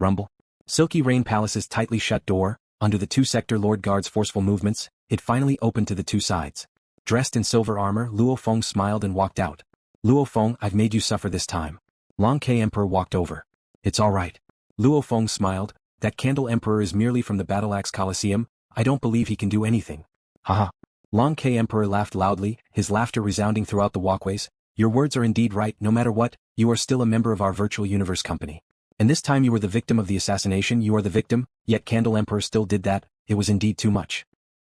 Rumble. Silky Rain Palace's tightly shut door, under the two sector lord guards' forceful movements, it finally opened to the two sides. Dressed in silver armor, Luo Feng smiled and walked out. Luo Feng, I've made you suffer this time. Long Jue Emperor walked over. It's all right. Luo Feng smiled. That Candle Emperor is merely from the Battleaxe Coliseum. I don't believe he can do anything. Haha. Long Jue Emperor laughed loudly, his laughter resounding throughout the walkways. Your words are indeed right. No matter what, you are still a member of our virtual universe company. And this time you were the victim of the assassination. You are the victim, yet Candle Emperor still did that. It was indeed too much.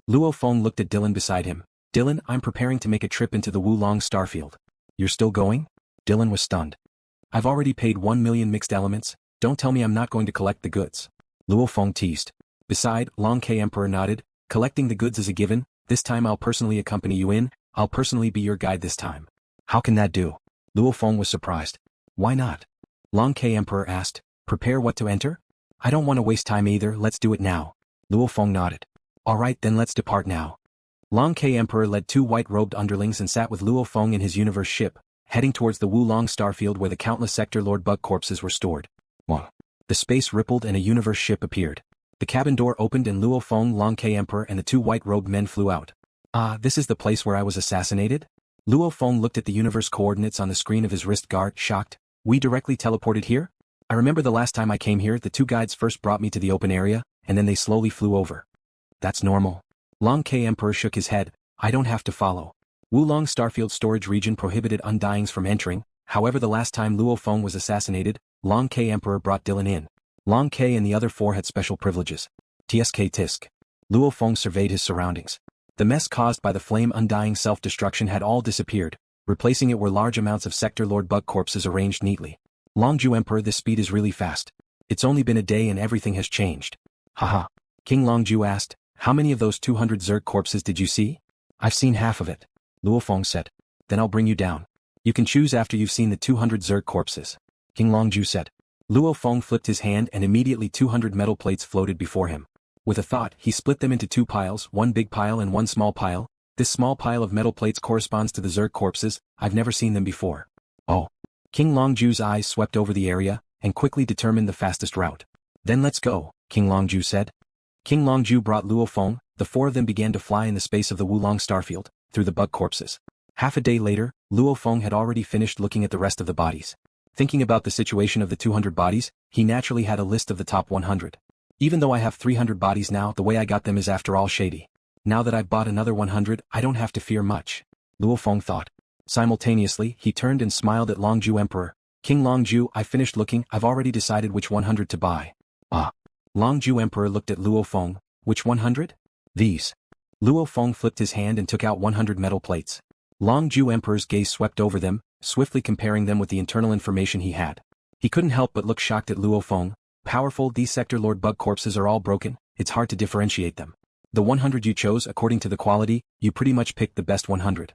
Luo Feng looked at Dylan beside him. Dylan, I'm preparing to make a trip into the Wu Long Starfield. You're still going? Dylan was stunned. I've already paid 1 million mixed elements. Don't tell me I'm not going to collect the goods. Luo Feng teased. Beside, Long Jue Emperor nodded. Collecting the goods is a given. This time I'll personally accompany you in. I'll personally be your guide this time. How can that do? Luo Feng was surprised. Why not? Long Jue Emperor asked. Prepare what to enter? I don't want to waste time either. Let's do it now. Luo Feng nodded. Alright then, let's depart now. Long Jue Emperor led two white-robed underlings and sat with Luo Feng in his universe ship, heading towards the Wu Long Starfield where the countless sector lord bug corpses were stored. The space rippled and a universe ship appeared. The cabin door opened and Luo Feng, Long Jue Emperor and the two white-robed men flew out. This is the place where I was assassinated? Luo Feng looked at the universe coordinates on the screen of his wrist guard, shocked. We directly teleported here? I remember the last time I came here, the two guides first brought me to the open area, and then they slowly flew over. That's normal. Long Jue Emperor shook his head. I don't have to follow. Wu Long Starfield storage region prohibited undyings from entering. However, the last time Luo Feng was assassinated, Long Jue Emperor brought Dylan in. Long Jue and the other four had special privileges. Tsk tisk. Luo Feng surveyed his surroundings. The mess caused by the flame undying self-destruction had all disappeared. Replacing it were large amounts of sector lord bug corpses arranged neatly. Long Jue Emperor, this speed is really fast. It's only been a day and everything has changed. Haha. King Long Jue asked, how many of those 200 Zerg corpses did you see? I've seen half of it. Luo Feng said. Then I'll bring you down. You can choose after you've seen the 200 Zerg corpses. King Long Jue said. Luo Feng flipped his hand and immediately 200 metal plates floated before him. With a thought, he split them into two piles, one big pile and one small pile. This small pile of metal plates corresponds to the Zerg corpses. I've never seen them before. Oh. King Long Jue's eyes swept over the area, and quickly determined the fastest route. Then let's go, King Long Jue said. King Long Jue brought Luo Feng. The four of them began to fly in the space of the Wu Long Starfield, through the bug corpses. Half a day later, Luo Feng had already finished looking at the rest of the bodies. Thinking about the situation of the 200 bodies, he naturally had a list of the top 100. Even though I have 300 bodies now, the way I got them is after all shady. Now that I've bought another 100, I don't have to fear much. Luo Feng thought. Simultaneously, he turned and smiled at Long Jue Emperor. King Long Jue, I finished looking. I've already decided which 100 to buy. Long Jue Emperor looked at Luo Feng. Which 100? These. Luo Feng flipped his hand and took out 100 metal plates. Long Jue Emperor's gaze swept over them, swiftly comparing them with the internal information he had. He couldn't help but look shocked at Luo Feng. Powerful, these sector lord bug corpses are all broken. It's hard to differentiate them. The 100 you chose, according to the quality, you pretty much picked the best 100.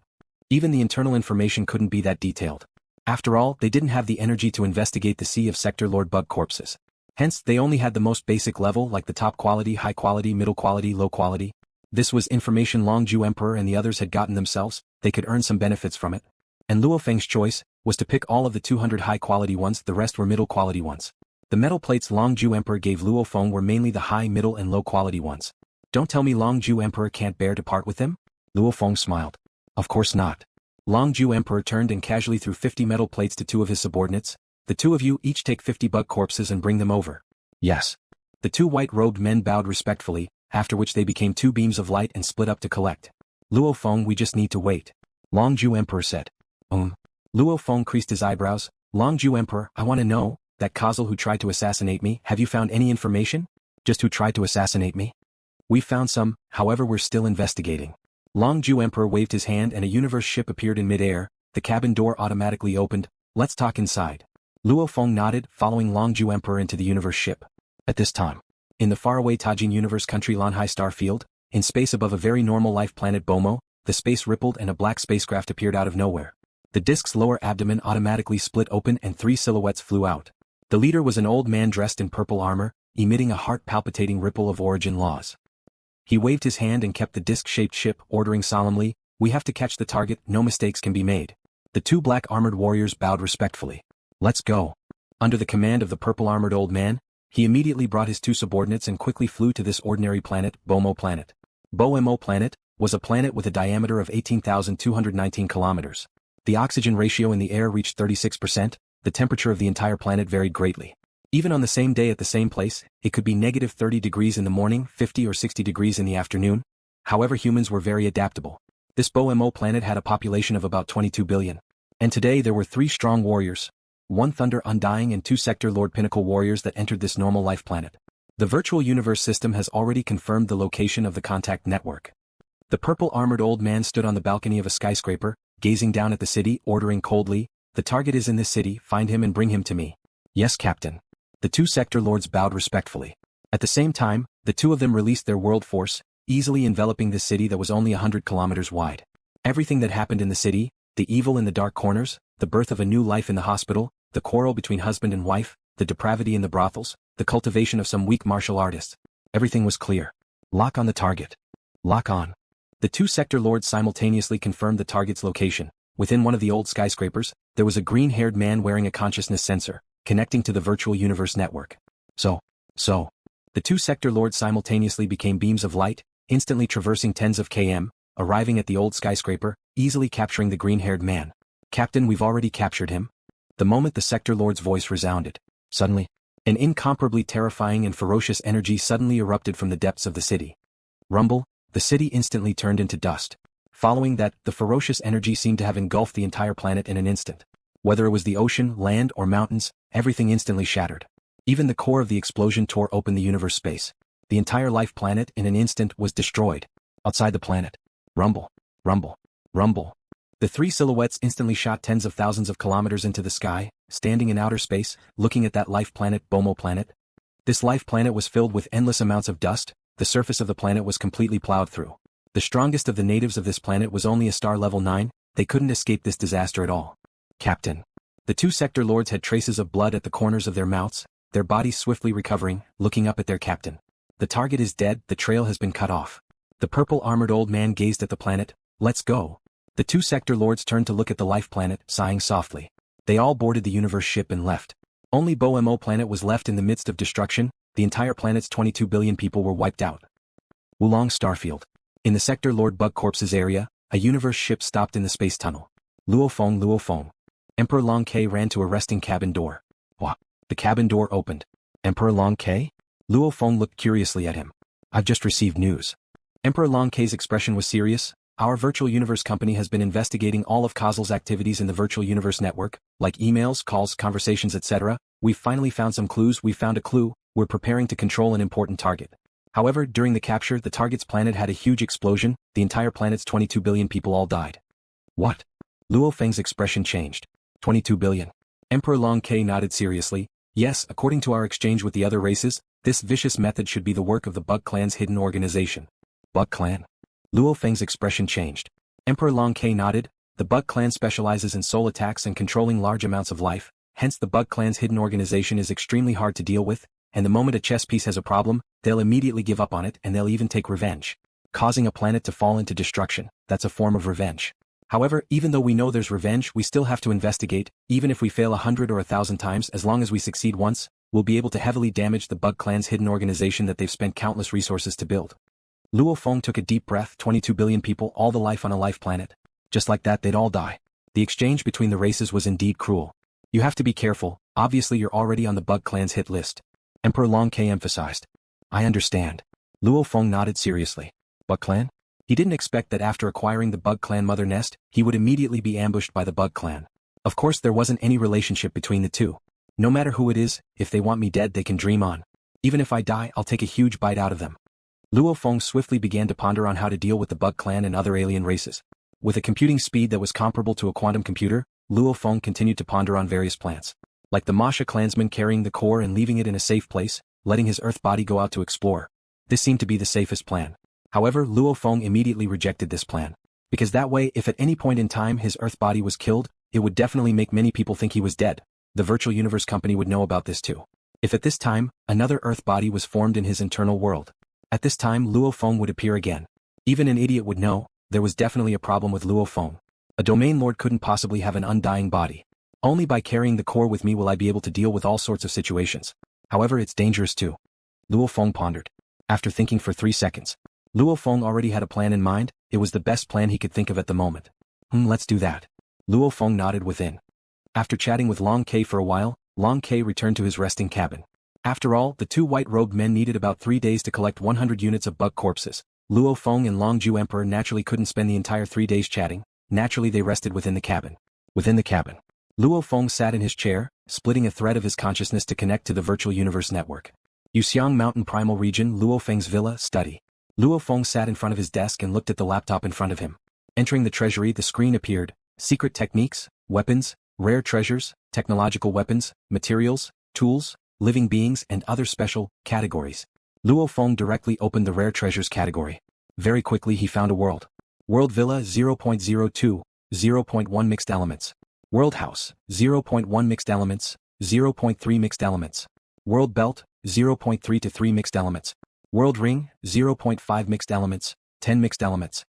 Even the internal information couldn't be that detailed. After all, they didn't have the energy to investigate the sea of sector lord bug corpses. Hence, they only had the most basic level like the top quality, high quality, middle quality, low quality. This was information Long Jue Emperor and the others had gotten themselves. They could earn some benefits from it. And LuoFeng's choice was to pick all of the 200 high quality ones, the rest were middle quality ones. The metal plates Long Jue Emperor gave Luo Feng were mainly the high, middle and low quality ones. Don't tell me Long Jue Emperor can't bear to part with them? Luo Feng smiled. Of course not. Long Jue Emperor turned and casually threw 50 metal plates to two of his subordinates. The two of you each take 50 bug corpses and bring them over. Yes. The two white-robed men bowed respectfully, after which they became two beams of light and split up to collect. Luo Feng, we just need to wait. Long Jue Emperor said. Luo Feng creased his eyebrows. Long Jue Emperor, I want to know, that Kosl who tried to assassinate me, have you found any information? Just who tried to assassinate me? We found some, however we're still investigating. Long Jue Emperor waved his hand and a universe ship appeared in mid-air. The cabin door automatically opened. Let's talk inside. Luo Feng nodded, following Long Jue Emperor into the universe ship. At this time, in the faraway Tajin universe country Lanhai Starfield, in space above a very normal life planet Bomo, the space rippled and a black spacecraft appeared out of nowhere. The disk's lower abdomen automatically split open and 3 silhouettes flew out. The leader was an old man dressed in purple armor, emitting a heart-palpitating ripple of origin laws. He waved his hand and kept the disc-shaped ship, ordering solemnly, we have to catch the target, no mistakes can be made. The two black-armored warriors bowed respectfully. Let's go. Under the command of the purple-armored old man, He immediately brought his 2 subordinates and quickly flew to this ordinary planet, Bomo planet. Bomo planet was a planet with a diameter of 18,219 kilometers. The oxygen ratio in the air reached 36%, the temperature of the entire planet varied greatly. Even on the same day at the same place, it could be negative 30 degrees in the morning, 50 or 60 degrees in the afternoon. However, humans were very adaptable. This Bomo planet had a population of about 22 billion. And today there were 3 strong warriors. 1 Thunder Undying and 2 Sector Lord Pinnacle warriors that entered this normal life planet. The virtual universe system has already confirmed the location of the contact network. The purple armored old man stood on the balcony of a skyscraper, gazing down at the city, ordering coldly, "The target is in this city, find him and bring him to me." "Yes, Captain." The 2 sector lords bowed respectfully. At the same time, the 2 of them released their world force, easily enveloping this city that was only 100 kilometers wide. Everything that happened in the city, the evil in the dark corners, the birth of a new life in the hospital, the quarrel between husband and wife, the depravity in the brothels, the cultivation of some weak martial artists. Everything was clear. Lock on the target. Lock on. The 2 sector lords simultaneously confirmed the target's location. Within one of the old skyscrapers, there was a green-haired man wearing a consciousness sensor, connecting to the virtual universe network. So. The 2 sector lords simultaneously became beams of light, instantly traversing tens of km, arriving at the old skyscraper, easily capturing the green-haired man. "Captain, we've already captured him." The moment the sector lord's voice resounded, suddenly, an incomparably terrifying and ferocious energy suddenly erupted from the depths of the city. Rumble, the city instantly turned into dust. Following that, the ferocious energy seemed to have engulfed the entire planet in an instant. Whether it was the ocean, land, or mountains, everything instantly shattered. Even the core of the explosion tore open the universe space. The entire life planet in an instant was destroyed. Outside the planet. Rumble. Rumble. Rumble. The 3 silhouettes instantly shot tens of thousands of kilometers into the sky, standing in outer space, looking at that life planet, Bomo planet. This life planet was filled with endless amounts of dust. The surface of the planet was completely plowed through. The strongest of the natives of this planet was only a star level 9, they couldn't escape this disaster at all. "Captain." The 2 sector lords had traces of blood at the corners of their mouths, their bodies swiftly recovering, looking up at their captain. "The target is dead, the trail has been cut off." The purple armored old man gazed at the planet. "Let's go." The 2 sector lords turned to look at the life planet, sighing softly. They all boarded the universe ship and left. Only Bomo planet was left in the midst of destruction. The entire planet's 22 billion people were wiped out. Wu Long Starfield. In the sector Lord Bug Corpse's area, a universe ship stopped in the space tunnel. "LuoFeng, LuoFeng." Emperor Long Ke ran to a resting cabin door. What? The cabin door opened. "Emperor Long Ke?" LuoFeng looked curiously at him. "I've just received news." Emperor Long Ke's expression was serious. "Our virtual universe company has been investigating all of Kosl's activities in the virtual universe network, like emails, calls, conversations, etc. We've finally found some clues. We found a clue. We're preparing to control an important target." However, during the capture, the target's planet had a huge explosion. The entire planet's 22 billion people all died. "What?" LuoFeng's expression changed. 22 billion. Emperor Long Ke nodded seriously. "Yes, according to our exchange with the other races, this vicious method should be the work of the Bug Clan's hidden organization." "Bug Clan?" LuoFeng's expression changed. Emperor Long Ke nodded. "The Bug Clan specializes in soul attacks and controlling large amounts of life, hence the Bug Clan's hidden organization is extremely hard to deal with, and the moment a chess piece has a problem, they'll immediately give up on it and they'll even take revenge. Causing a planet to fall into destruction, that's a form of revenge. However, even though we know there's revenge, we still have to investigate. Even if we fail 100 or 1,000 times, as long as we succeed once, we'll be able to heavily damage the Bug Clan's hidden organization that they've spent countless resources to build." LuoFeng took a deep breath. 22 billion people, all the life on a life planet. Just like that, they'd all die. The exchange between the races was indeed cruel. "You have to be careful, obviously you're already on the Bug Clan's hit list," Emperor Long Ke emphasized. "I understand." LuoFeng nodded seriously. "Bug Clan?" He didn't expect that after acquiring the Bug Clan mother nest, he would immediately be ambushed by the Bug Clan. Of course there wasn't any relationship between the two. No matter who it is, if they want me dead they can dream on. Even if I die, I'll take a huge bite out of them. LuoFeng swiftly began to ponder on how to deal with the Bug Clan and other alien races. With a computing speed that was comparable to a quantum computer, LuoFeng continued to ponder on various plans. Like the Mosha clansman carrying the core and leaving it in a safe place, letting his Earth body go out to explore. This seemed to be the safest plan. However, LuoFeng immediately rejected this plan. Because that way, if at any point in time his Earth body was killed, it would definitely make many people think he was dead. The virtual universe company would know about this too. If at this time, another Earth body was formed in his internal world, at this time LuoFeng would appear again. Even an idiot would know, there was definitely a problem with LuoFeng. A domain lord couldn't possibly have an undying body. Only by carrying the core with me will I be able to deal with all sorts of situations. However, it's dangerous too. Luo Feng pondered. After thinking for 3 seconds, Luo Feng already had a plan in mind. It was the best plan he could think of at the moment. Let's do that. Luo Feng nodded within. After chatting with Long K for a while, Long K returned to his resting cabin. After all, the 2 white-robed men needed about 3 days to collect 100 units of bug corpses. Luo Feng and Long Jue Emperor naturally couldn't spend the entire 3 days chatting. Naturally they rested within the cabin. Within the cabin, Luo Feng sat in his chair, splitting a thread of his consciousness to connect to the virtual universe network. Yuxiang Mountain Primal Region, Luo Feng's villa, study. Luo Feng sat in front of his desk and looked at the laptop in front of him. Entering the treasury, the screen appeared. Secret techniques, weapons, rare treasures, technological weapons, materials, tools, living beings and other special categories. Luo Feng directly opened the rare treasures category. Very quickly he found a world. World Villa 0.02, 0.1 mixed elements. World House 0.1 mixed elements, 0.3 mixed elements. World Belt 0.3 to 3 mixed elements. World Ring 0.5 mixed elements, 10 mixed elements.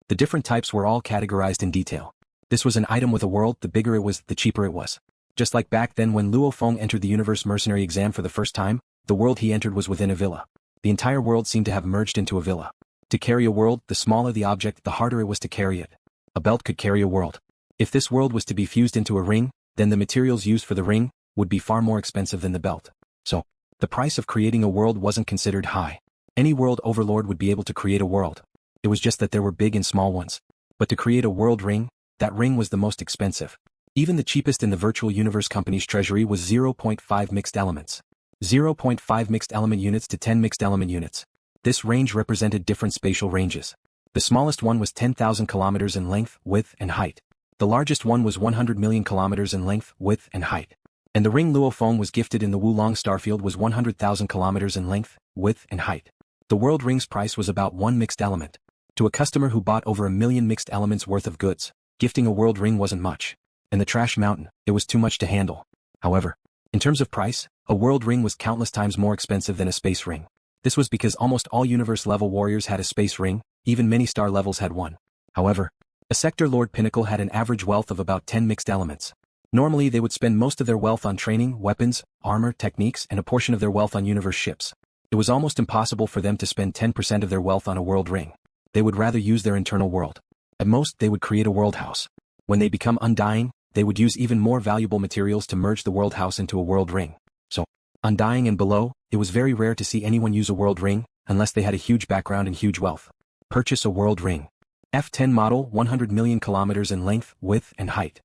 The different types were all categorized in detail. This was an item with a world. The bigger it was, the cheaper it was. Just like back then when Luo Feng entered the Universe Mercenary exam for the first time, the world he entered was within a villa. The entire world seemed to have merged into a villa. To carry a world, the smaller the object, the harder it was to carry it. A belt could carry a world. If this world was to be fused into a ring, then the materials used for the ring would be far more expensive than the belt. So, the price of creating a world wasn't considered high. Any world overlord would be able to create a world. It was just that there were big and small ones. But to create a world ring, that ring was the most expensive. Even the cheapest in the virtual universe company's treasury was 0.5 mixed elements. 0.5 mixed element units to 10 mixed element units. This range represented different spatial ranges. The smallest one was 10,000 kilometers in length, width, and height. The largest one was 100 million kilometers in length, width, and height. And the ring Luo Feng was gifted in the Wu Long Starfield was 100,000 kilometers in length, width, and height. The world ring's price was about 1 mixed element. To a customer who bought over 1 million mixed elements worth of goods, gifting a world ring wasn't much. In the trash mountain, it was too much to handle. However, in terms of price, a world ring was countless times more expensive than a space ring. This was because almost all universe-level warriors had a space ring, even many star levels had one. However, a sector lord pinnacle had an average wealth of about 10 mixed elements. Normally they would spend most of their wealth on training, weapons, armor, techniques, and a portion of their wealth on universe ships. It was almost impossible for them to spend 10% of their wealth on a world ring. They would rather use their internal world. At most, they would create a world house. When they become undying, they would use even more valuable materials to merge the world house into a world ring. So, undying and below, it was very rare to see anyone use a world ring, unless they had a huge background and huge wealth. Purchase a world ring. F10 model, 100 million kilometers in length, width, and height.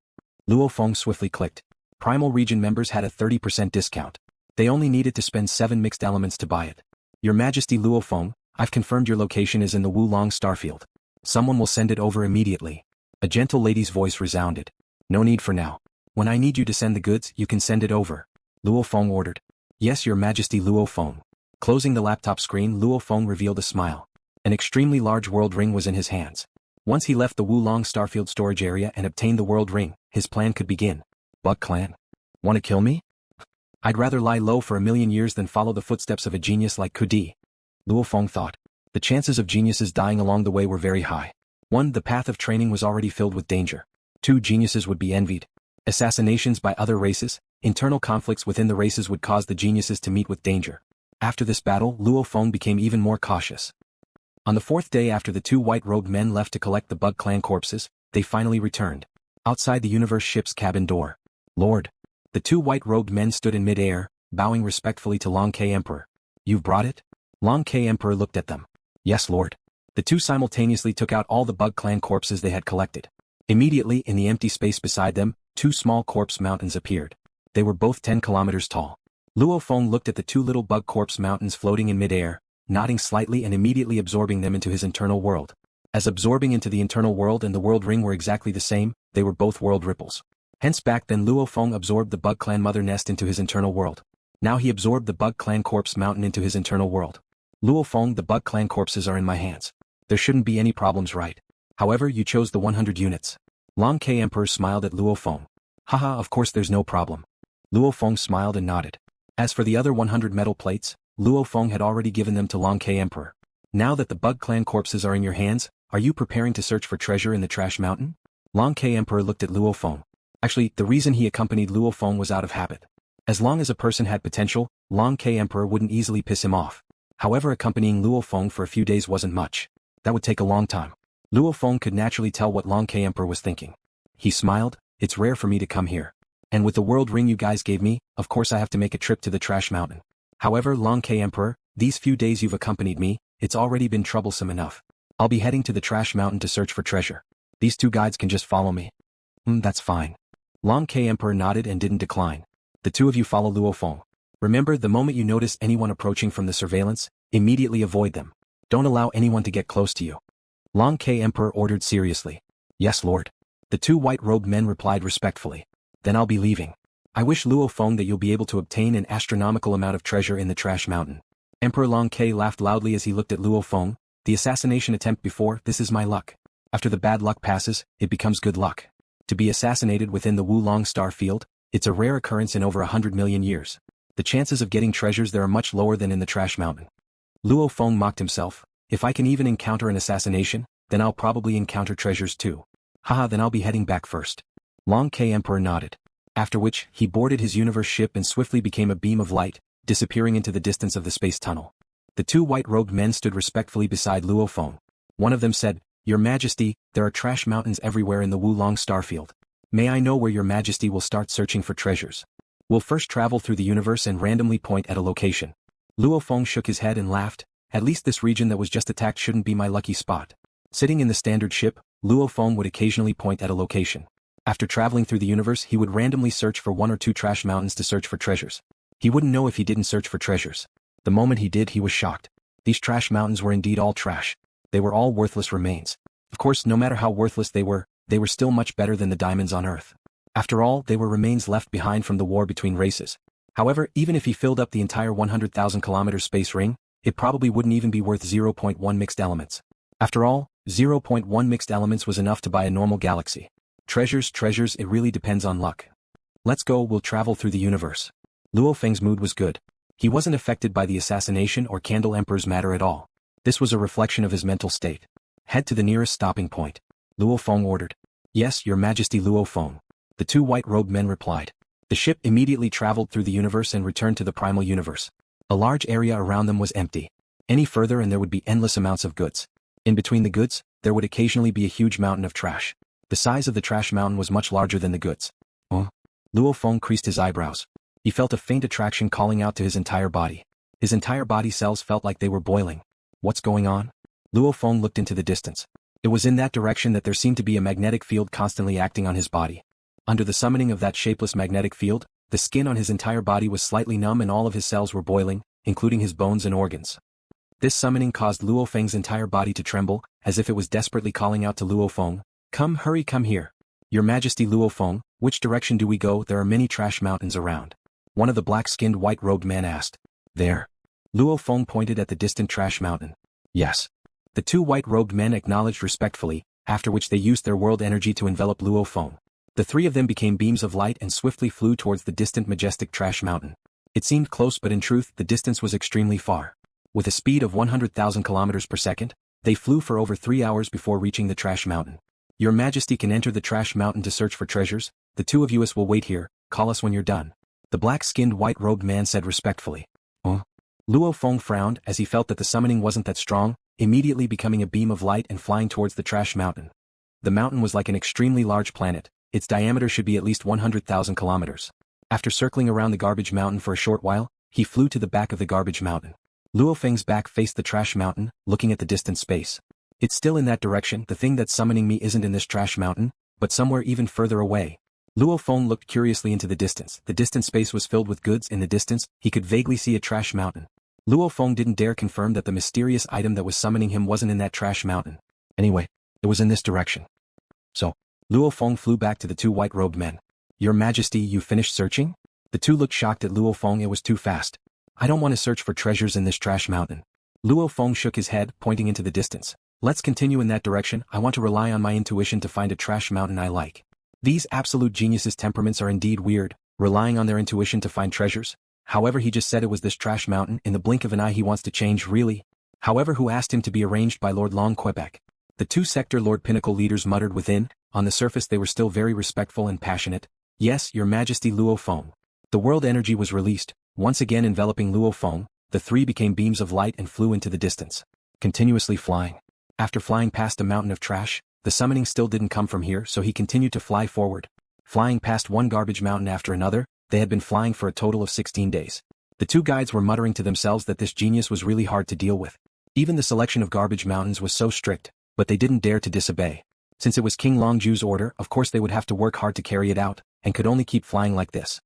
Luo Feng swiftly clicked. Primal region members had a 30% discount. They only needed to spend 7 mixed elements to buy it. Your Majesty Luo Feng, I've confirmed your location is in the Wu Long Starfield. Someone will send it over immediately. A gentle lady's voice resounded. No need for now. When I need you to send the goods, you can send it over. Luo Feng ordered. Yes, Your Majesty Luo Feng. Closing the laptop screen, Luo Feng revealed a smile. An extremely large world ring was in his hands. Once he left the Wu Long Starfield storage area and obtained the world ring, his plan could begin. Bug clan? Want to kill me? I'd rather lie low for 1,000,000 years than follow the footsteps of a genius like Kudi. Luo Feng thought. The chances of geniuses dying along the way were very high. 1. The path of training was already filled with danger. 2. Geniuses would be envied. Assassinations by other races, internal conflicts within the races would cause the geniuses to meet with danger. After this battle, Luo Feng became even more cautious. On the 4th day after the 2 white-robed men left to collect the Bug Clan corpses, they finally returned. Outside the universe ship's cabin door. Lord. The 2 white-robed men stood in mid-air, bowing respectfully to Long K Emperor. You've brought it? Long K Emperor looked at them. Yes, Lord. The 2 simultaneously took out all the Bug Clan corpses they had collected. Immediately, in the empty space beside them, 2 small corpse mountains appeared. They were both 10 kilometers tall. Luo Feng looked at the 2 little bug corpse mountains floating in mid-air, nodding slightly and immediately absorbing them into his internal world. As absorbing into the internal world and the world ring were exactly the same, they were both world ripples. Hence back then Luo Feng absorbed the Bug Clan mother nest into his internal world. Now he absorbed the Bug Clan corpse mountain into his internal world. Luo Feng, the Bug Clan corpses are in my hands. There shouldn't be any problems, right? However, you chose the 100 units. Long K Emperor smiled at Luo Feng. Haha, of course there's no problem. Luo Feng smiled and nodded. As for the other 100 metal plates, Luo Feng had already given them to Long K Emperor. Now that the Bug Clan corpses are in your hands, are you preparing to search for treasure in the trash mountain? Long K Emperor looked at Luo Feng. Actually, the reason he accompanied Luo Feng was out of habit. As long as a person had potential, Long K Emperor wouldn't easily piss him off. However, accompanying Luo Feng for a few days wasn't much. That would take a long time. Luo Feng could naturally tell what Long K Emperor was thinking. He smiled, "It's rare for me to come here. And with the world ring you guys gave me, of course I have to make a trip to the Trash Mountain. However, Long K Emperor, these few days you've accompanied me, it's already been troublesome enough. I'll be heading to the Trash Mountain to search for treasure. These two guides can just follow me." That's fine." Long K Emperor nodded and didn't decline. "The two of you follow Luo Feng. Remember, the moment you notice anyone approaching from the surveillance, immediately avoid them. Don't allow anyone to get close to you." Long K Emperor ordered seriously. "Yes, Lord." The two white-robed men replied respectfully. "Then I'll be leaving. I wish Luo Feng that you'll be able to obtain an astronomical amount of treasure in the Trash Mountain." Emperor Long K laughed loudly as he looked at Luo Feng. "The assassination attempt before, this is my luck. After the bad luck passes, it becomes good luck. To be assassinated within the Wu Long Starfield, it's a rare occurrence in over 100 million years. The chances of getting treasures there are much lower than in the Trash Mountain." Luo Feng mocked himself. "If I can even encounter an assassination, then I'll probably encounter treasures too. Haha, then I'll be heading back first." Long K Emperor nodded. After which, he boarded his universe ship and swiftly became a beam of light, disappearing into the distance of the space tunnel. The two white-robed men stood respectfully beside Luo Feng. One of them said, "Your Majesty, there are trash mountains everywhere in the Wu Long Starfield. May I know where your Majesty will start searching for treasures? We'll first travel through the universe and randomly point at a location." Luo Feng shook his head and laughed. "At least this region that was just attacked shouldn't be my lucky spot." Sitting in the standard ship, Luo Feng would occasionally point at a location. After traveling through the universe, he would randomly search for one or two trash mountains to search for treasures. He wouldn't know if he didn't search for treasures. The moment he did, he was shocked. These trash mountains were indeed all trash. They were all worthless remains. Of course, no matter how worthless they were still much better than the diamonds on Earth. After all, they were remains left behind from the war between races. However, even if he filled up the entire 100,000 kilometer space ring, it probably wouldn't even be worth 0.1 mixed elements. After all, 0.1 mixed elements was enough to buy a normal galaxy. Treasures, it really depends on luck. "Let's go, we'll travel through the universe." LuoFeng's mood was good. He wasn't affected by the assassination or Candle Emperor's matter at all. This was a reflection of his mental state. "Head to the nearest stopping point," Luo Feng ordered. "Yes, Your Majesty Luo Feng," the two white-robed men replied. The ship immediately traveled through the universe and returned to the primal universe. A large area around them was empty. Any further and there would be endless amounts of goods. In between the goods, there would occasionally be a huge mountain of trash. The size of the trash mountain was much larger than the goods. Luo Feng creased his eyebrows. He felt a faint attraction calling out to his entire body. His entire body cells felt like they were boiling. What's going on? Luo Feng looked into the distance. It was in that direction that there seemed to be a magnetic field constantly acting on his body. Under the summoning of that shapeless magnetic field, the skin on his entire body was slightly numb and all of his cells were boiling, including his bones and organs. This summoning caused Luo Feng's entire body to tremble, as if it was desperately calling out to Luo Feng, "Come, hurry, come here. Your Majesty Luo Feng, which direction do we go? There are many trash mountains around." One of the black-skinned white-robed men asked. "There." Luo Feng pointed at the distant trash mountain. "Yes." The two white-robed men acknowledged respectfully, after which they used their world energy to envelop Luo Feng. The three of them became beams of light and swiftly flew towards the distant majestic trash mountain. It seemed close, but in truth the distance was extremely far. With a speed of 100,000 kilometers per second, they flew for over 3 hours before reaching the trash mountain. "Your Majesty can enter the trash mountain to search for treasures. The two of us will wait here. Call us when you're done," the black-skinned white-robed man said respectfully. Luo Feng frowned as he felt that the summoning wasn't that strong, immediately becoming a beam of light and flying towards the trash mountain. The mountain was like an extremely large planet. Its diameter should be at least 100,000 kilometers. After circling around the garbage mountain for a short while, he flew to the back of the garbage mountain. Luo Feng's back faced the trash mountain, looking at the distant space. "It's still in that direction. The thing that's summoning me isn't in this trash mountain, but somewhere even further away." Luo Feng looked curiously into the distance. The distant space was filled with goods. In the distance, he could vaguely see a trash mountain. Luo Feng didn't dare confirm that the mysterious item that was summoning him wasn't in that trash mountain. Anyway, it was in this direction. So, Luo Feng flew back to the two white-robed men. "Your Majesty, you finished searching?" The two looked shocked at Luo Feng. "It was too fast. I don't want to search for treasures in this trash mountain." Luo Feng shook his head, pointing into the distance. "Let's continue in that direction. I want to rely on my intuition to find a trash mountain I like." These absolute geniuses' temperaments are indeed weird, relying on their intuition to find treasures. However, he just said it was this trash mountain. In the blink of an eye he wants to change, really. However, who asked him to be arranged by Lord Long Quebec? The two sector Lord Pinnacle leaders muttered within. On the surface they were still very respectful and passionate. "Yes, Your Majesty Luo Feng." The world energy was released. Once again enveloping Luo Feng, the three became beams of light and flew into the distance. Continuously flying. After flying past a mountain of trash, the summoning still didn't come from here, so he continued to fly forward. Flying past one garbage mountain after another, they had been flying for a total of 16 days. The two guides were muttering to themselves that this genius was really hard to deal with. Even the selection of garbage mountains was so strict, but they didn't dare to disobey. Since it was King Long Jue's order, of course they would have to work hard to carry it out, and could only keep flying like this.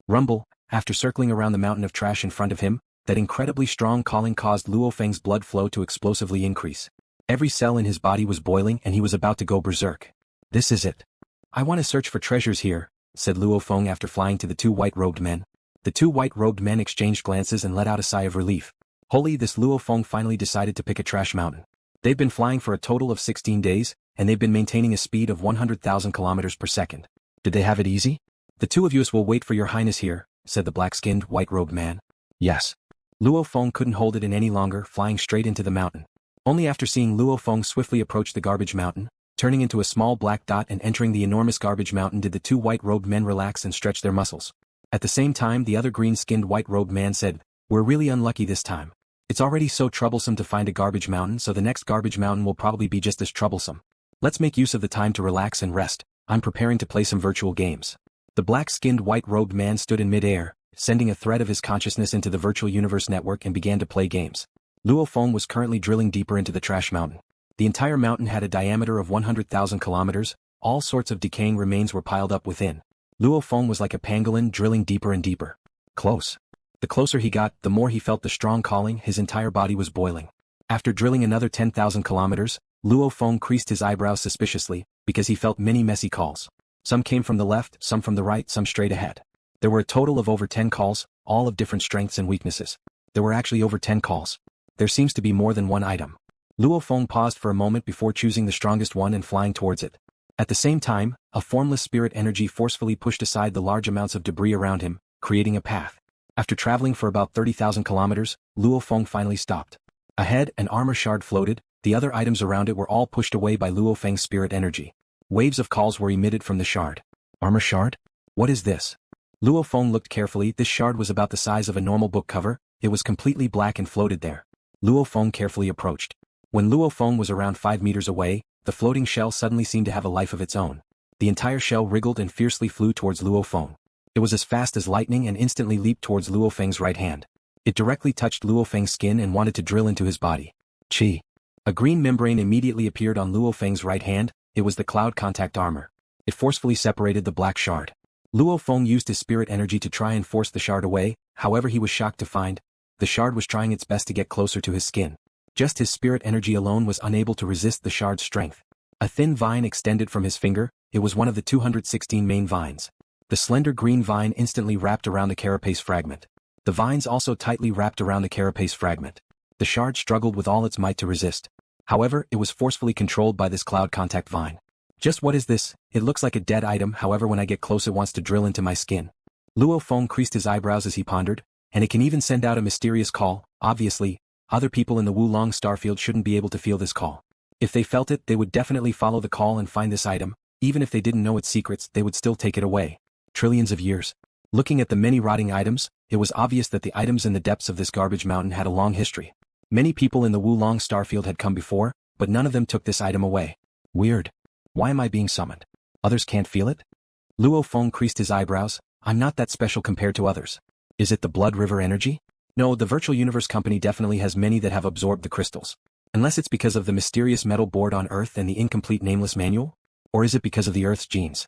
Rumble, after circling around the mountain of trash in front of him, that incredibly strong calling caused LuoFeng's blood flow to explosively increase. Every cell in his body was boiling and he was about to go berserk. This is it. I want to search for treasures here, said Luo Feng after flying to the two white-robed men. The two white-robed men exchanged glances and let out a sigh of relief. Holy, this Luo Feng finally decided to pick a trash mountain. They've been flying for a total of 16 days, and they've been maintaining a speed of 100,000 kilometers per second. Did they have it easy? The two of us will wait for your highness here, said the black-skinned, white-robed man. Yes. Luo Feng couldn't hold it in any longer, flying straight into the mountain. Only after seeing Luo Feng swiftly approach the garbage mountain, turning into a small black dot and entering the enormous garbage mountain, did the two white-robed men relax and stretch their muscles. At the same time, the other green-skinned white-robed man said, "We're really unlucky this time. It's already so troublesome to find a garbage mountain, so the next garbage mountain will probably be just as troublesome. Let's make use of the time to relax and rest. I'm preparing to play some virtual games." The black-skinned white-robed man stood in mid-air, sending a thread of his consciousness into the virtual universe network and began to play games. Luo Feng was currently drilling deeper into the trash mountain. The entire mountain had a diameter of 100,000 kilometers, all sorts of decaying remains were piled up within. Luo Feng was like a pangolin drilling deeper and deeper. Close. The closer he got, the more he felt the strong calling, his entire body was boiling. After drilling another 10,000 kilometers, Luo Feng creased his eyebrows suspiciously, because he felt many messy calls. Some came from the left, some from the right, some straight ahead. There were a total of over 10 calls, all of different strengths and weaknesses. There were actually over 10 calls. There seems to be more than one item. Luo Feng paused for a moment before choosing the strongest one and flying towards it. At the same time, a formless spirit energy forcefully pushed aside the large amounts of debris around him, creating a path. After traveling for about 30,000 kilometers, Luo Feng finally stopped. Ahead, an armor shard floated, the other items around it were all pushed away by Luo Feng's spirit energy. Waves of calls were emitted from the shard. Armor shard? What is this? Luo Feng looked carefully. This shard was about the size of a normal book cover, it was completely black and floated there. Luo Feng carefully approached. When Luo Feng was around 5 meters away, the floating shell suddenly seemed to have a life of its own. The entire shell wriggled and fiercely flew towards Luo Feng. It was as fast as lightning and instantly leaped towards Luo Feng's right hand. It directly touched Luo Feng's skin and wanted to drill into his body. Chi. A green membrane immediately appeared on Luo Feng's right hand, it was the cloud contact armor. It forcefully separated the black shard. Luo Feng used his spirit energy to try and force the shard away, however he was shocked to find the shard was trying its best to get closer to his skin. Just his spirit energy alone was unable to resist the shard's strength. A thin vine extended from his finger, it was one of the 216 main vines. The slender green vine instantly wrapped around the carapace fragment. The vines also tightly wrapped around the carapace fragment. The shard struggled with all its might to resist. However, it was forcefully controlled by this cloud contact vine. Just what is this? It looks like a dead item, however when I get close it wants to drill into my skin. Luo Feng creased his eyebrows as he pondered, and it can even send out a mysterious call. Obviously, other people in the Wu Long Starfield shouldn't be able to feel this call. If they felt it, they would definitely follow the call and find this item. Even if they didn't know its secrets, they would still take it away. Trillions of years. Looking at the many rotting items, it was obvious that the items in the depths of this garbage mountain had a long history. Many people in the Wu Long Starfield had come before, but none of them took this item away. Weird. Why am I being summoned? Others can't feel it? Luo Feng creased his eyebrows. I'm not that special compared to others. Is it the Blood River energy? No, the Virtual Universe Company definitely has many that have absorbed the crystals. Unless it's because of the mysterious metal board on Earth and the incomplete nameless manual? Or is it because of the Earth's genes?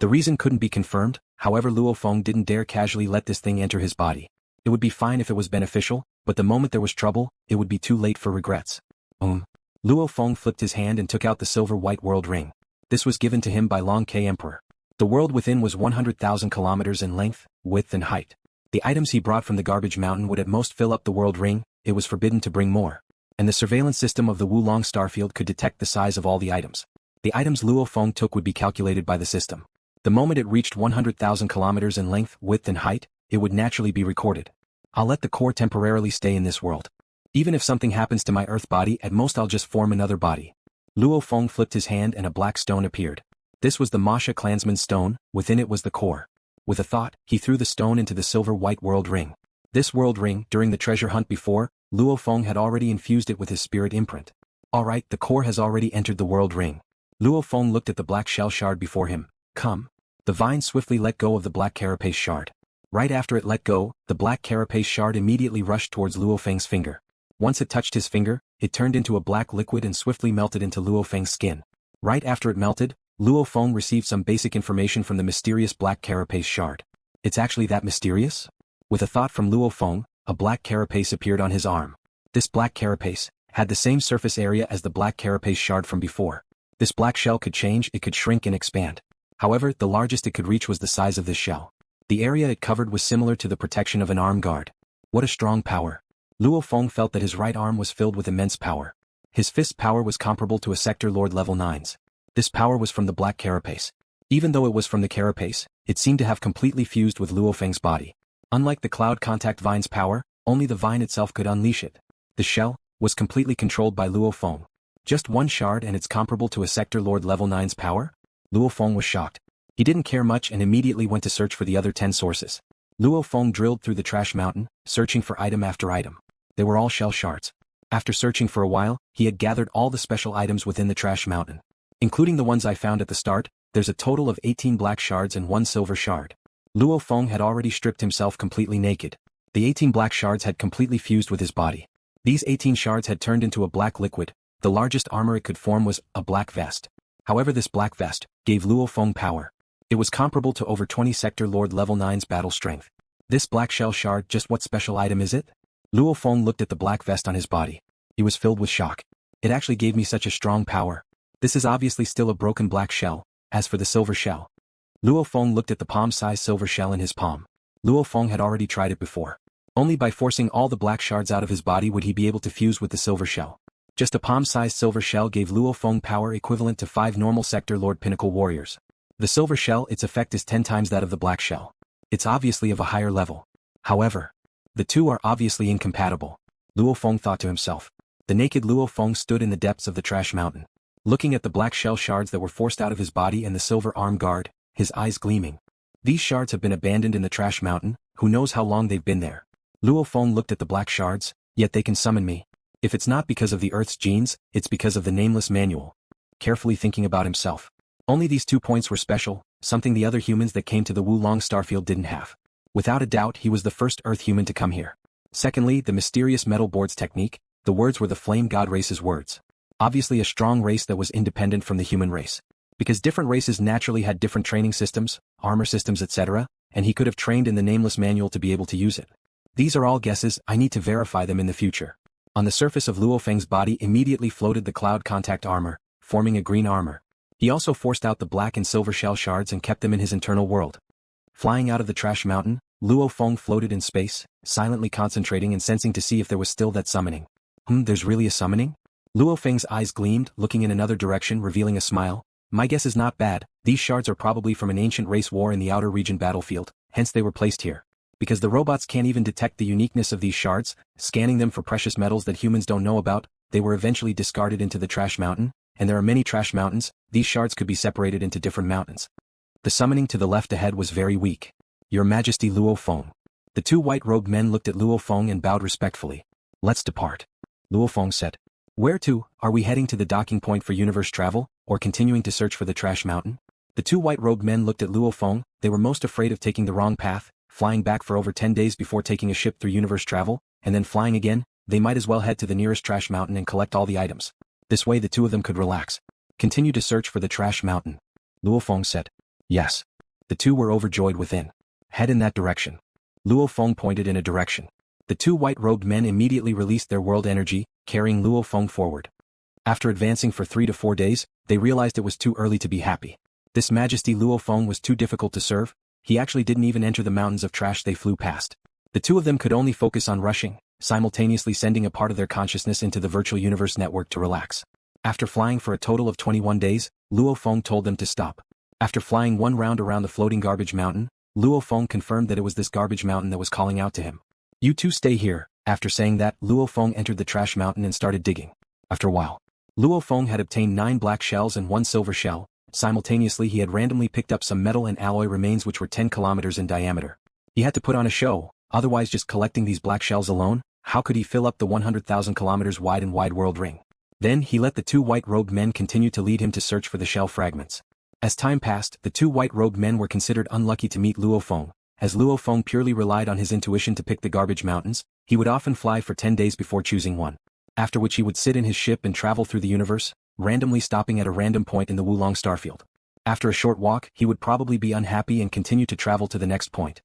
The reason couldn't be confirmed, however Luo Feng didn't dare casually let this thing enter his body. It would be fine if it was beneficial, but the moment there was trouble, it would be too late for regrets. Luo Feng flipped his hand and took out the silver white world ring. This was given to him by Long Jue Emperor. The world within was 100,000 kilometers in length, width and height. The items he brought from the garbage mountain would at most fill up the world ring, it was forbidden to bring more. And the surveillance system of the Wu Long Starfield could detect the size of all the items. The items Luo Feng took would be calculated by the system. The moment it reached 100,000 kilometers in length, width and height, it would naturally be recorded. I'll let the core temporarily stay in this world. Even if something happens to my Earth body, at most I'll just form another body. Luo Feng flipped his hand and a black stone appeared. This was the Mosha clansman stone, within it was the core. With a thought, he threw the stone into the silver white world ring. This world ring, during the treasure hunt before, Luo Feng had already infused it with his spirit imprint. Alright, the core has already entered the world ring. Luo Feng looked at the black shell shard before him. Come. The vine swiftly let go of the black carapace shard. Right after it let go, the black carapace shard immediately rushed towards Luo Feng's finger. Once it touched his finger, it turned into a black liquid and swiftly melted into Luo Feng's skin. Right after it melted, Luo Feng received some basic information from the mysterious black carapace shard. It's actually that mysterious? With a thought from Luo Feng, a black carapace appeared on his arm. This black carapace had the same surface area as the black carapace shard from before. This black shell could change, it could shrink and expand. However, the largest it could reach was the size of this shell. The area it covered was similar to the protection of an arm guard. What a strong power. Luo Feng felt that his right arm was filled with immense power. His fist power was comparable to a Sector Lord level 9's. This power was from the black carapace. Even though it was from the carapace, it seemed to have completely fused with Luo Feng's body. Unlike the cloud contact vine's power, only the vine itself could unleash it. The shell was completely controlled by Luo Feng. Just one shard and it's comparable to a Sector Lord level 9's power? Luo Feng was shocked. He didn't care much and immediately went to search for the other 10 sources. Luo Feng drilled through the trash mountain, searching for item after item. They were all shell shards. After searching for a while, he had gathered all the special items within the trash mountain. Including the ones I found at the start, there's a total of 18 black shards and 1 silver shard. Luo Feng had already stripped himself completely naked. The 18 black shards had completely fused with his body. These 18 shards had turned into a black liquid. The largest armor it could form was a black vest. However, this black vest gave Luo Feng power. It was comparable to over 20 Sector Lord level 9's battle strength. This black shell shard, just what special item is it? Luo Feng looked at the black vest on his body. He was filled with shock. It actually gave me such a strong power. This is obviously still a broken black shell. As for the silver shell. Luo Feng looked at the palm-sized silver shell in his palm. Luo Feng had already tried it before. Only by forcing all the black shards out of his body would he be able to fuse with the silver shell. Just a palm-sized silver shell gave Luo Feng power equivalent to 5 normal Sector Lord Pinnacle warriors. The silver shell, its effect is 10 times that of the black shell. It's obviously of a higher level. However, the two are obviously incompatible. Luo Feng thought to himself. The naked Luo Feng stood in the depths of the trash mountain. Looking at the black shell shards that were forced out of his body and the silver arm guard, his eyes gleaming. These shards have been abandoned in the trash mountain, who knows how long they've been there. Luo Feng looked at the black shards, yet they can summon me. If it's not because of the Earth's genes, it's because of the nameless manual. Carefully thinking about himself. Only these 2 points were special, something the other humans that came to the Wu Long Starfield didn't have. Without a doubt, he was the first Earth human to come here. Secondly, the mysterious metal boards technique, the words were the flame god race's words. Obviously a strong race that was independent from the human race. Because different races naturally had different training systems, armor systems etc., and he could have trained in the nameless manual to be able to use it. These are all guesses, I need to verify them in the future. On the surface of Luo Feng's body immediately floated the cloud contact armor, forming a green armor. He also forced out the black and silver shell shards and kept them in his internal world. Flying out of the trash mountain, Luo Feng floated in space, silently concentrating and sensing to see if there was still that summoning. There's really a summoning? Luo Feng's eyes gleamed, looking in another direction, revealing a smile. My guess is not bad, these shards are probably from an ancient race war in the outer region battlefield, hence they were placed here. Because the robots can't even detect the uniqueness of these shards, scanning them for precious metals that humans don't know about, they were eventually discarded into the trash mountain, and there are many trash mountains, these shards could be separated into different mountains. The summoning to the left ahead was very weak. Your Majesty Luo Feng. The 2 white-robed men looked at Luo Feng and bowed respectfully. Let's depart. Luo Feng said. Where to? Are we heading to the docking point for universe travel, or continuing to search for the trash mountain? The 2 white-robed men looked at Luo Feng, they were most afraid of taking the wrong path, flying back for over 10 days before taking a ship through universe travel, and then flying again, they might as well head to the nearest trash mountain and collect all the items. This way the 2 of them could relax. Continue to search for the trash mountain. Luo Feng said. Yes. The 2 were overjoyed within. Head in that direction. Luo Feng pointed in a direction. The 2 white-robed men immediately released their world energy, carrying Luo Feng forward. After advancing for 3 to 4 days, they realized it was too early to be happy. This Majesty Luo Feng was too difficult to serve. He actually didn't even enter the mountains of trash they flew past. The 2 of them could only focus on rushing, simultaneously sending a part of their consciousness into the virtual universe network to relax. After flying for a total of 21 days, Luo Feng told them to stop. After flying 1 round around the floating garbage mountain, Luo Feng confirmed that it was this garbage mountain that was calling out to him. You 2 stay here. After saying that, Luo Feng entered the trash mountain and started digging. After a while, Luo Feng had obtained 9 black shells and 1 silver shell. Simultaneously he had randomly picked up some metal and alloy remains which were 10 kilometers in diameter. He had to put on a show, Otherwise, just collecting these black shells alone, how could he fill up the 100,000 kilometers wide and wide world ring? Then he let the two white-robed men continue to lead him to search for the shell fragments. As time passed, the two white-robed men were considered unlucky to meet Luo Feng. As Luo Feng purely relied on his intuition to pick the garbage mountains, he would often fly for 10 days before choosing one. After which he would sit in his ship and travel through the universe, randomly stopping at a random point in the Wu Long Starfield. After a short walk, he would probably be unhappy and continue to travel to the next point.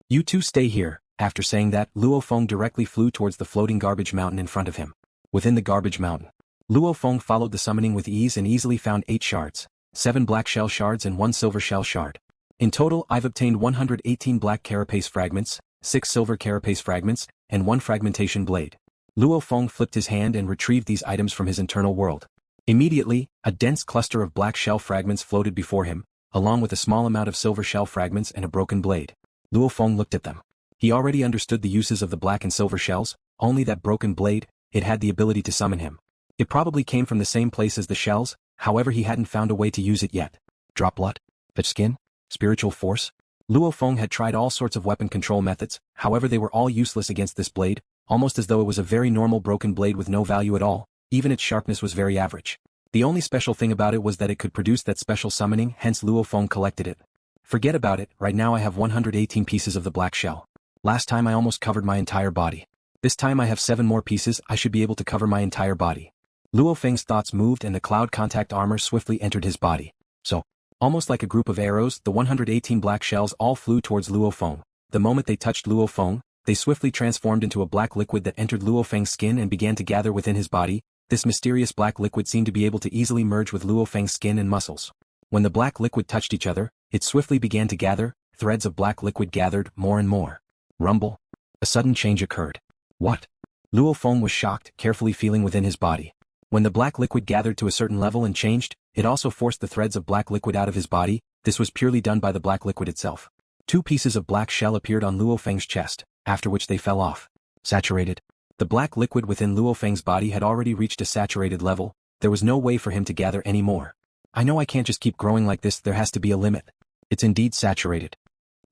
You two stay here. After saying that, Luo Feng directly flew towards the floating garbage mountain in front of him. Within the garbage mountain, Luo Feng followed the summoning with ease and easily found 8 shards, 7 black shell shards and 1 silver shell shard. In total, I've obtained 118 black carapace fragments, 6 silver carapace fragments, and 1 fragmentation blade. Luo Feng flipped his hand and retrieved these items from his internal world. Immediately, a dense cluster of black shell fragments floated before him, along with a small amount of silver shell fragments and a broken blade. Luo Feng looked at them. He already understood the uses of the black and silver shells, only that broken blade, it had the ability to summon him. It probably came from the same place as the shells, however he hadn't found a way to use it yet. Drop blood? Fetch skin? Spiritual force? Luo Feng had tried all sorts of weapon control methods, however they were all useless against this blade, almost as though it was a very normal broken blade with no value at all, even its sharpness was very average. The only special thing about it was that it could produce that special summoning, hence Luo Feng collected it. Forget about it, right now I have 118 pieces of the black shell. Last time I almost covered my entire body. This time I have 7 more pieces, I should be able to cover my entire body. Luo Feng's thoughts moved and the cloud contact armor swiftly entered his body. So, almost like a group of arrows, the 118 black shells all flew towards Luo Feng. The moment they touched Luo Feng, they swiftly transformed into a black liquid that entered Luo Feng's skin and began to gather within his body. This mysterious black liquid seemed to be able to easily merge with Luo Feng's skin and muscles. When the black liquid touched each other, it swiftly began to gather, threads of black liquid gathered more and more. Rumble. A sudden change occurred. What? Luo Feng was shocked, carefully feeling within his body. When the black liquid gathered to a certain level and changed, it also forced the threads of black liquid out of his body. This was purely done by the black liquid itself. 2 pieces of black shell appeared on Luo Feng's chest, after which they fell off. Saturated. The black liquid within Luo Feng's body had already reached a saturated level, there was no way for him to gather any more. I know I can't just keep growing like this, there has to be a limit. It's indeed saturated.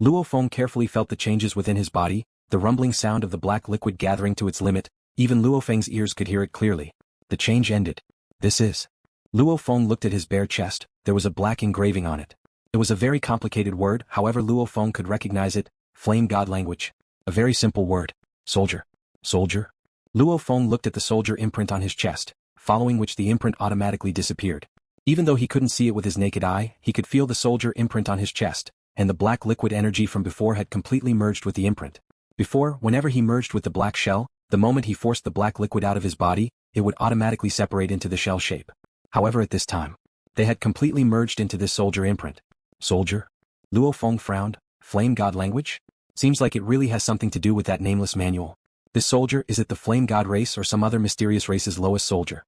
Luo Feng carefully felt the changes within his body, the rumbling sound of the black liquid gathering to its limit, even Luo Feng's ears could hear it clearly. The change ended. This is. Luo Feng looked at his bare chest, there was a black engraving on it. It was a very complicated word, however Luo Feng could recognize it, flame god language. A very simple word. Soldier. Soldier? Luo Feng looked at the soldier imprint on his chest, following which the imprint automatically disappeared. Even though he couldn't see it with his naked eye, he could feel the soldier imprint on his chest, and the black liquid energy from before had completely merged with the imprint. Before, whenever he merged with the black shell, the moment he forced the black liquid out of his body, it would automatically separate into the shell shape. However at this time, they had completely merged into this soldier imprint. Soldier? Luo Feng frowned. Flame god language? Seems like it really has something to do with that nameless manual. This soldier, is it the flame god race or some other mysterious race's lowest soldier?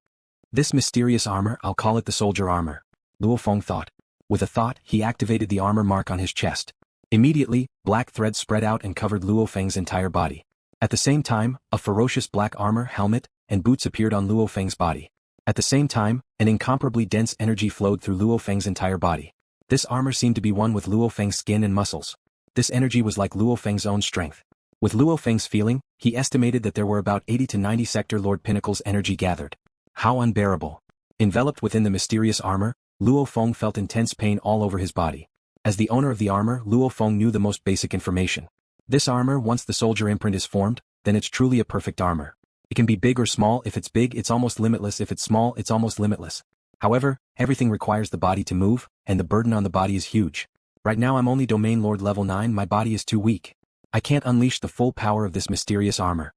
This mysterious armor, I'll call it the soldier armor. Luo Feng thought. With a thought, he activated the armor mark on his chest. Immediately, black threads spread out and covered Luo Feng's entire body. At the same time, a ferocious black armor, helmet, and boots appeared on Luo Feng's body. At the same time, an incomparably dense energy flowed through Luo Feng's entire body. This armor seemed to be one with Luo Feng's skin and muscles. This energy was like Luo Feng's own strength. With Luo Feng's feeling, he estimated that there were about 80 to 90 Sector Lord Pinnacles energy gathered. How unbearable. Enveloped within the mysterious armor, Luo Feng felt intense pain all over his body. As the owner of the armor, Luo Feng knew the most basic information. This armor, once the soldier imprint is formed, then it's truly a perfect armor. It can be big or small. If it's big, it's almost limitless. If it's small, it's almost limitless. However, everything requires the body to move, and the burden on the body is huge. Right now I'm only Domain Lord level 9, my body is too weak. I can't unleash the full power of this mysterious armor.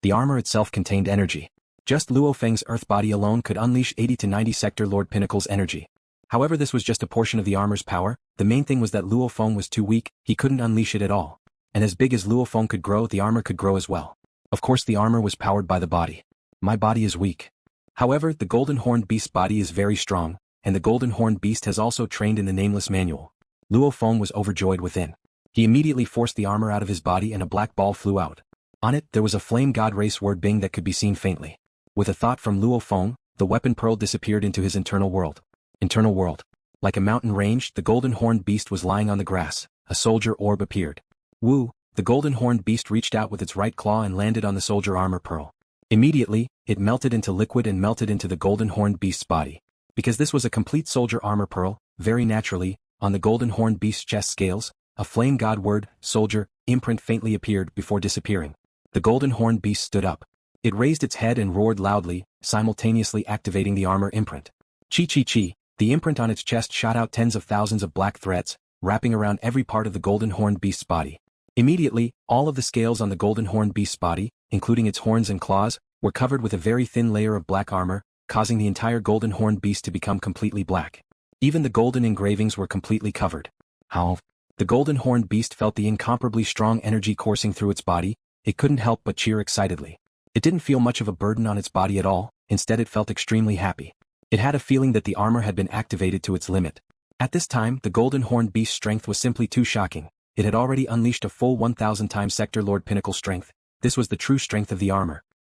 The armor itself contained energy. Just Luo Feng's earth body alone could unleash 80 to 90 Sector Lord Pinnacles energy. However, this was just a portion of the armor's power. The main thing was that Luo Feng was too weak, he couldn't unleash it at all. And as big as Luo Feng could grow, the armor could grow as well. Of course the armor was powered by the body. My body is weak. However, the Golden Horned Beast's body is very strong, and the Golden Horned Beast has also trained in the Nameless Manual. Luo Feng was overjoyed within. He immediately forced the armor out of his body and a black ball flew out. On it, there was a flame god race word Bing that could be seen faintly. With a thought from Luo Feng, the weapon pearl disappeared into his internal world. Internal world. Like a mountain range, the Golden Horned Beast was lying on the grass. A soldier orb appeared. Wu, The golden horned beast reached out with its right claw and landed on the soldier armor pearl. Immediately, it melted into liquid and melted into the golden horned beast's body. Because this was a complete soldier armor pearl, very naturally, on the golden horned beast's chest scales, a flame god word, soldier, imprint faintly appeared before disappearing. The golden horned beast stood up. It raised its head and roared loudly, simultaneously activating the armor imprint. Chi chi chi, the imprint on its chest shot out tens of thousands of black threads, wrapping around every part of the golden horned beast's body. Immediately, all of the scales on the golden horned beast's body, including its horns and claws, were covered with a very thin layer of black armor, causing the entire golden horned beast to become completely black. Even the golden engravings were completely covered. How? The golden horned beast felt the incomparably strong energy coursing through its body. It couldn't help but cheer excitedly. It didn't feel much of a burden on its body at all, instead it felt extremely happy. It had a feeling that the armor had been activated to its limit. At this time, the golden horned beast's strength was simply too shocking. It had already unleashed a full 1,000 times Sector Lord Pinnacle strength. This was the true strength of the armor.